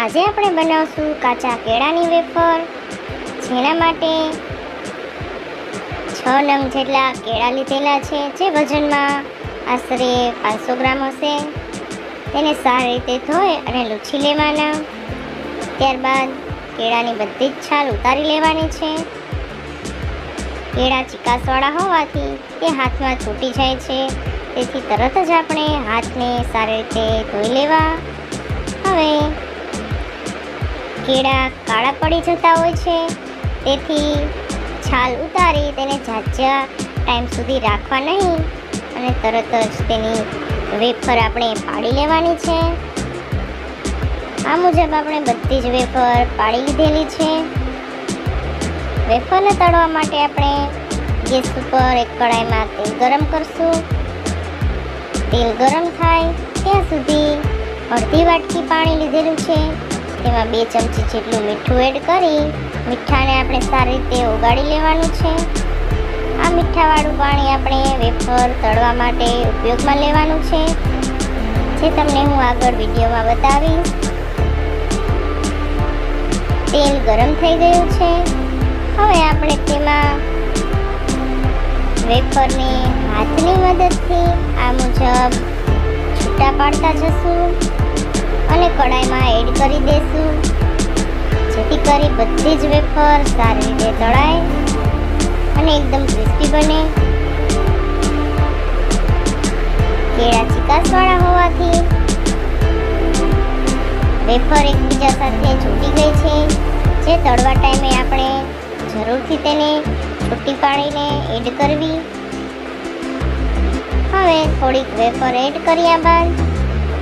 આજે આપણે બનાવશું કાચા કેળાની વેફર, જેના માટે 6 નંગ જેટલા કેળા લીધેલા છે, જે વજનમાં આશરે 500 ગ્રામ હશે. તેને સારી રીતે ધોઈ અને લૂછી લેવાના. ત્યારબાદ કેળાની બધી જ છાલ ઉતારી લેવાની છે. કેળા ચીકાસવાળા હોવાથી તે હાથમાં છૂટી જાય છે, તેથી તરત જ આપણે હાથને સારી રીતે ધોઈ લેવા. હવે કેળા કાળા પડી જતા હોય છે, તેથી છાલ ઉતારી તેને ઝાઝા ટાઈમ સુધી રાખવા નહીં અને તરત જ તેની વેફર આપણે પાડી લેવાની છે. આ મુજબ આપણે બધી જ વેફર પાડી લીધેલી છે. વેફરને તળવા માટે આપણે ગેસ ઉપર એક કડાઈમાં તેલ ગરમ કરશું. તેલ ગરમ થાય ત્યાં સુધી અડધી વાટકી પાણી લીધેલું છે, તેમાં 2 ચમચી જેટલું મીઠું એડ કરી મીઠાને આપણે સારી રીતે ઓગાળી લેવાનું છે. આ મીઠાવાળું પાણી આપણે વેફર તળવા માટે ઉપયોગમાં લેવાનું છે, જે તમને હું આગળ વિડીયોમાં બતાવીશ. તેલ ગરમ થઈ ગયું છે. હવે આપણે તેમાં વેફરને હાથની મદદથી આ મુજબ છૂટા પાડતા જશું અને કડાઈમાં એડ કરી દઈશું, જેથી કરી બધી જ વેફર સારી રીતે તળાય અને એકદમ ક્રિસ્પી બને. કેળા ચીકાસવાળા હોવાથી વેફર એકબીજા સાથે છૂટી ગઈ છે, જે તળવા ટાઈમે આપણે જરૂરથી તેને છૂટી પાડીને એડ કરવી. હવે થોડીક વેફર એડ કર્યા બાદ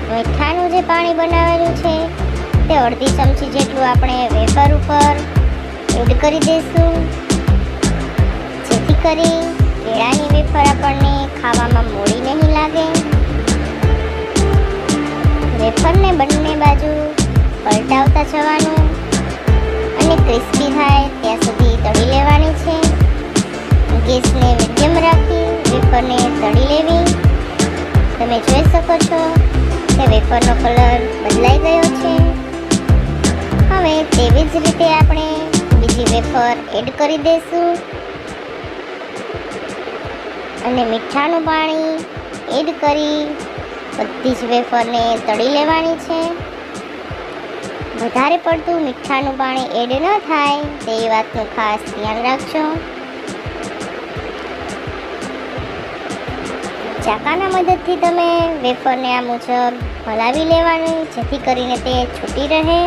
મીઠાનું જે પાણી બનાવેલું છે તે અડધી ચમચી જેટલું આપણે વેફર ઉપર એડ કરી દઈશું, જેથી કરી કેળાની વેફર આપણને ખાવામાં મોડી નહીં લાગે. વેફરને બંને બાજુ પલટાવતા જવાનું અને ક્રિસ્પી થાય ત્યાં સુધી તળી લેવાની છે. ગેસને મીડિયમ રાખી વેફરને તળી લેવી. તમે જોઈ શકો છો કે વેફરનો કલર બદલાઈ ગયો છે. હવે તેવી જ રીતે આપણે બીજી વેફર એડ કરી દઈશું અને મીઠાનું પાણી એડ કરી બધી જ વેફરને તળી લેવાની છે. વધારે પડતું મીઠાનું પાણી એડ ન થાય તે વાતનું ખાસ ધ્યાન રાખજો. ચાકાના મદદથી તમે વેફરને આ મુજબ હલાવી લેવાની, જેથી કરીને તે છૂટી રહે.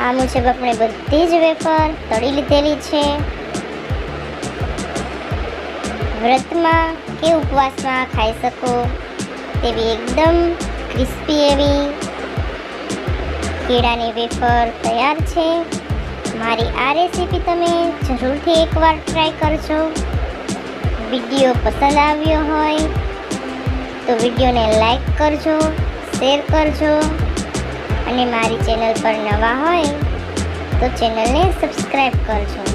આ મુજબ આપણે બધી જ વેફર તળી લીધેલી છે. વ્રતમાં કે ઉપવાસમાં ખાઈ શકો તેવી એકદમ ક્રિસ્પી એવી કેળાની વેફર તૈયાર છે. મારી આ રેસીપી તમે જરૂરથી એકવાર ટ્રાય કરજો. વિડીયો પસંદ આવ્યો હોય તો વિડીયોને લાઈક કરજો, શેર કરજો અને મારી ચેનલ પર નવા હોય તો ચેનલને સબસ્ક્રાઈબ કરજો.